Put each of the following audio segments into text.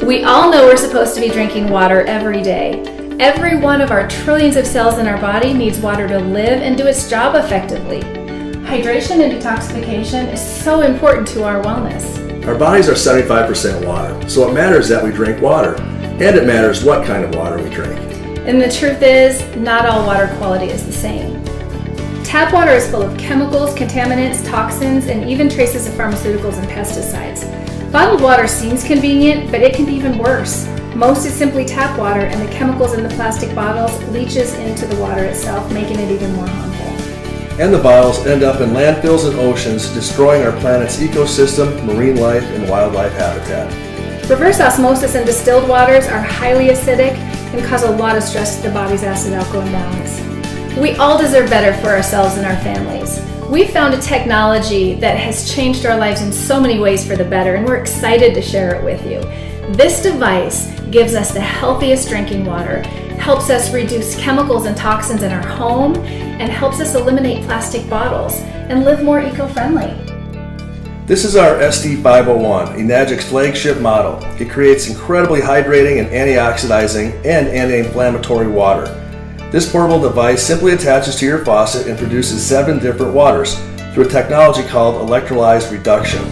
We all know we're supposed to be drinking water every day. Every one of our trillions of cells in our body needs water to live and do its job effectively. Hydration and detoxification is so important to our wellness. Our bodies are 75% water, so it matters that we drink water, and it matters what kind of water we drink. And the truth is, not all water quality is the same. Tap water is full of chemicals, contaminants, toxins, and even traces of pharmaceuticals and pesticides. Bottled water seems convenient, but it can be even worse. Most is simply tap water, and the chemicals in the plastic bottles leaches into the water itself, making it even more harmful. And the bottles end up in landfills and oceans, destroying our planet's ecosystem, marine life, and wildlife habitat. Reverse osmosis and distilled waters are highly acidic and cause a lot of stress to the body's acid-alkaline balance. We all deserve better for ourselves and our families. We found a technology that has changed our lives in so many ways for the better, and we're excited to share it with you. This device gives us the healthiest drinking water, helps us reduce chemicals and toxins in our home, and helps us eliminate plastic bottles and live more eco-friendly. This is our ST501, Enagic's flagship model. It creates incredibly hydrating and antioxidizing and anti-inflammatory water. This portable device simply attaches to your faucet and produces 7 different waters through a technology called electrolyzed reduction.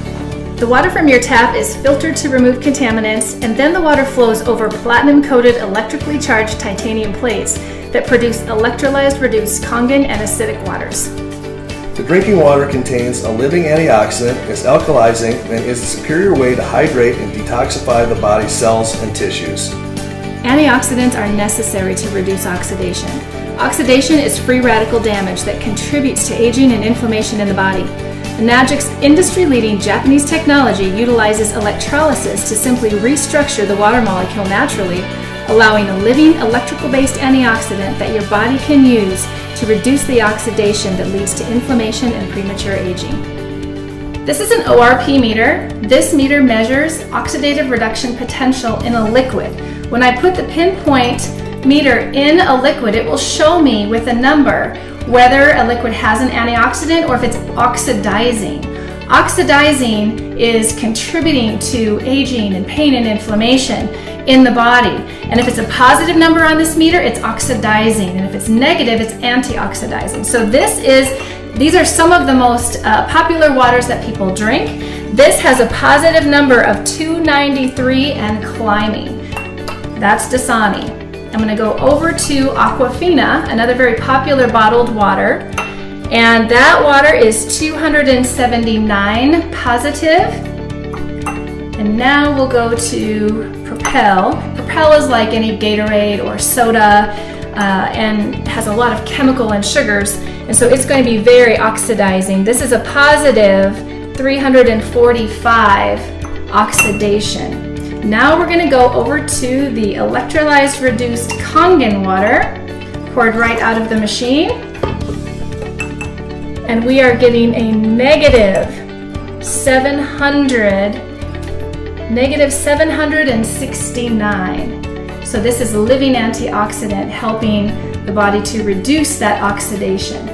The water from your tap is filtered to remove contaminants, and then the water flows over platinum-coated electrically charged titanium plates that produce electrolyzed reduced Kangen and acidic waters. The drinking water contains a living antioxidant, is alkalizing, and is a superior way to hydrate and detoxify the body's cells and tissues. Antioxidants are necessary to reduce oxidation. Oxidation is free radical damage that contributes to aging and inflammation in the body. Enagic's industry-leading Japanese technology utilizes electrolysis to simply restructure the water molecule naturally, allowing a living electrical-based antioxidant that your body can use to reduce the oxidation that leads to inflammation and premature aging. This is an ORP meter. This meter measures oxidative reduction potential in a liquid. When I put the pinpoint meter in a liquid, it will show me with a number whether a liquid has an antioxidant or if it's oxidizing. Oxidizing is contributing to aging and pain and inflammation in the body. And if it's a positive number on this meter, it's oxidizing. And if it's negative, it's antioxidizing. So these are some of the most popular waters that people drink. This has a positive number of 293 and climbing. That's Dasani. I'm going to go over to Aquafina, another very popular bottled water. And that water is 279 positive. And now we'll go to Propel. Propel is like any Gatorade or soda and has a lot of chemical and sugars. And so it's going to be very oxidizing. This is a positive 345 oxidation. Now we're going to go over to the electrolyzed reduced Kangen water, poured right out of the machine. And we are getting a negative 769. So this is a living antioxidant helping the body to reduce that oxidation.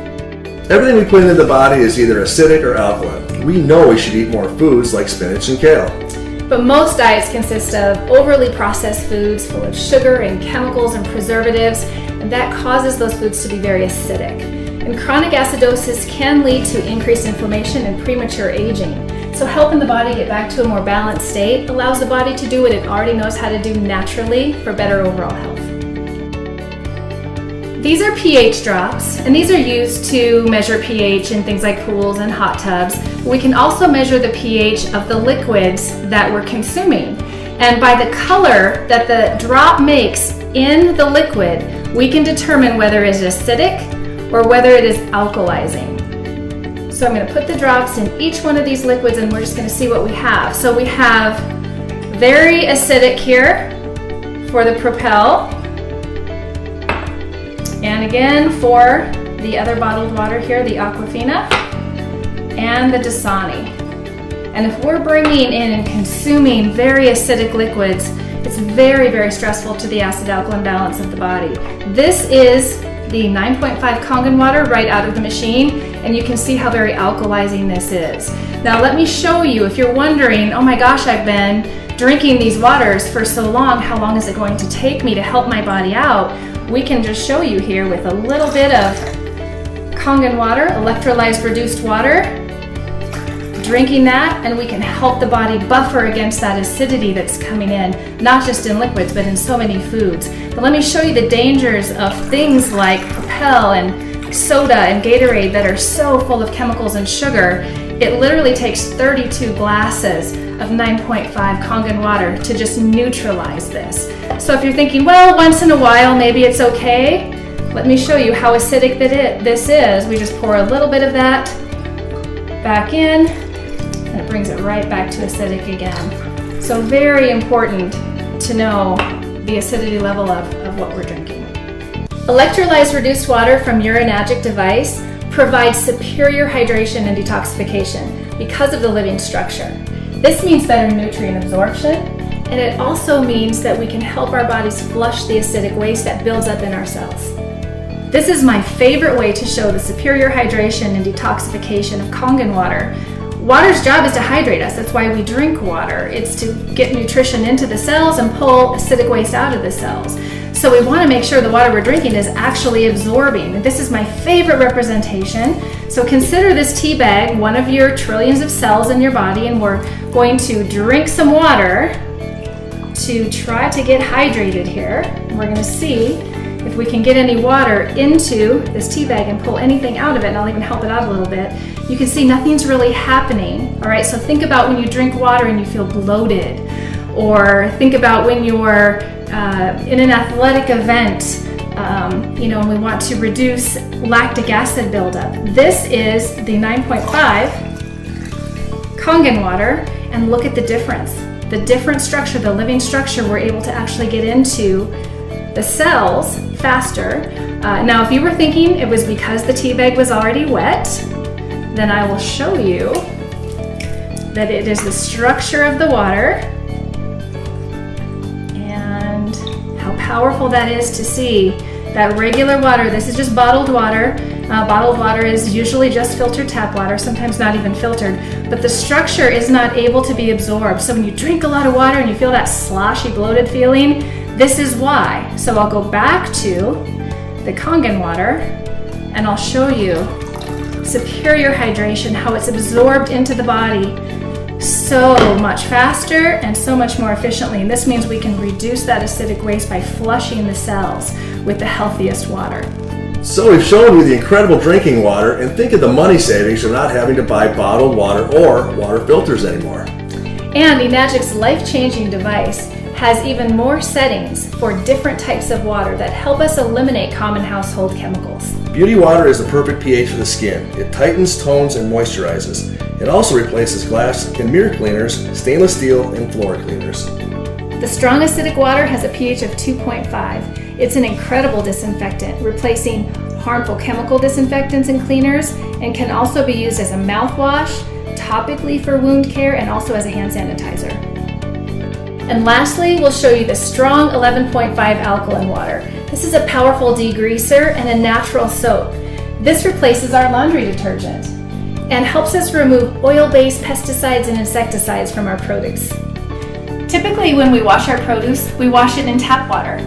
Everything we put into the body is either acidic or alkaline. We know we should eat more foods like spinach and kale. But most diets consist of overly processed foods full of sugar and chemicals and preservatives, and that causes those foods to be very acidic. And chronic acidosis can lead to increased inflammation and premature aging. So helping the body get back to a more balanced state allows the body to do what it already knows how to do naturally for better overall health. These are pH drops, and these are used to measure pH in things like pools and hot tubs. We can also measure the pH of the liquids that we're consuming. And by the color that the drop makes in the liquid, we can determine whether it is acidic or whether it is alkalizing. So I'm going to put the drops in each one of these liquids, and we're just going to see what we have. So we have very acidic here for the Propel. And again, for the other bottled water here, the Aquafina and the Dasani. And if we're bringing in and consuming very acidic liquids, it's very, very stressful to the acid-alkaline balance of the body. This is the 9.5 Kangen water right out of the machine, and you can see how very alkalizing this is. Now let me show you, if you're wondering, oh my gosh, I've been drinking these waters for so long, how long is it going to take me to help my body out? We can just show you here with a little bit of Kangen water, electrolyzed reduced water, drinking that, and we can help the body buffer against that acidity that's coming in, not just in liquids, but in so many foods. But let me show you the dangers of things like Propel and soda and Gatorade that are so full of chemicals and sugar. It literally takes 32 glasses of 9.5 Kangen water to just neutralize this. So if you're thinking, well, once in a while, maybe it's okay, let me show you how acidic this is. We just pour a little bit of that back in, and it brings it right back to acidic again. So very important to know the acidity level of what we're drinking. Electrolyzed reduced water from Urinagic device provides superior hydration and detoxification because of the living structure. This means better nutrient absorption, and it also means that we can help our bodies flush the acidic waste that builds up in our cells. This is my favorite way to show the superior hydration and detoxification of Kangen water. Water's job is to hydrate us. That's why we drink water. It's to get nutrition into the cells and pull acidic waste out of the cells. So we want to make sure the water we're drinking is actually absorbing. This is my favorite representation. So consider this tea bag one of your trillions of cells in your body, and we're going to drink some water to try to get hydrated here. And we're going to see if we can get any water into this tea bag and pull anything out of it, and I'll even help it out a little bit. You can see nothing's really happening. All right, so think about when you drink water and you feel bloated, or think about when you're in an athletic event, and we want to reduce lactic acid buildup. This is the 9.5 Kangen water, and look at the difference. The different structure, the living structure, we're able to actually get into the cells faster. Now, if you were thinking it was because the tea bag was already wet, then I will show you that it is the structure of the water and how powerful that is to see that regular water. This is just bottled water. Bottled water is usually just filtered tap water, sometimes not even filtered, but the structure is not able to be absorbed. So when you drink a lot of water and you feel that sloshy, bloated feeling, this is why. So I'll go back to the Kangen water and I'll show you superior hydration, how it's absorbed into the body so much faster and so much more efficiently. And this means we can reduce that acidic waste by flushing the cells with the healthiest water. So we've shown you the incredible drinking water, and think of the money savings of not having to buy bottled water or water filters anymore. And Enagic's life-changing device has even more settings for different types of water that help us eliminate common household chemicals. Beauty water is the perfect pH for the skin. It tightens, tones, and moisturizes. It also replaces glass and mirror cleaners, stainless steel, and floor cleaners. The strong acidic water has a pH of 2.5. It's an incredible disinfectant, replacing harmful chemical disinfectants and cleaners, and can also be used as a mouthwash, topically for wound care, and also as a hand sanitizer. And lastly, we'll show you the strong 11.5 alkaline water. This is a powerful degreaser and a natural soap. This replaces our laundry detergent and helps us remove oil-based pesticides and insecticides from our produce. Typically, when we wash our produce, we wash it in tap water.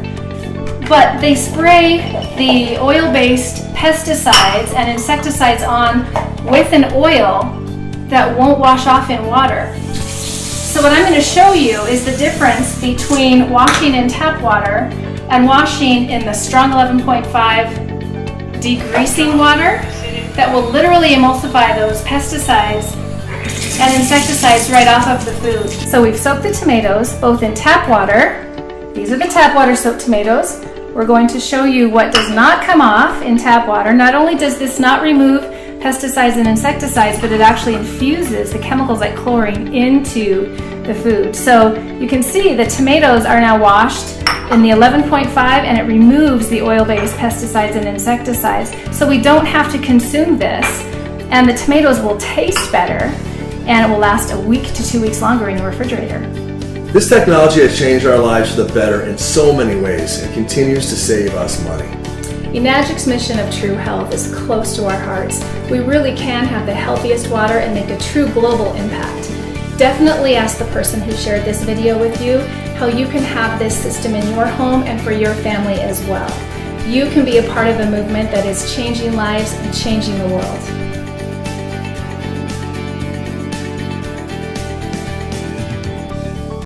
But they spray the oil-based pesticides and insecticides on with an oil that won't wash off in water. So what I'm going to show you is the difference between washing in tap water and washing in the strong 11.5 degreasing water that will literally emulsify those pesticides and insecticides right off of the food. So we've soaked the tomatoes both in tap water. These are the tap water soaked tomatoes. We're going to show you what does not come off in tap water. Not only does this not remove pesticides and insecticides, but it actually infuses the chemicals like chlorine into the food. So you can see the tomatoes are now washed in the 11.5, and it removes the oil-based pesticides and insecticides. So we don't have to consume this, and the tomatoes will taste better, and it will last a week to 2 weeks longer in the refrigerator. This technology has changed our lives for the better in so many ways and continues to save us money. Enagic's mission of true health is close to our hearts. We really can have the healthiest water and make a true global impact. Definitely ask the person who shared this video with you how you can have this system in your home and for your family as well. You can be a part of a movement that is changing lives and changing the world.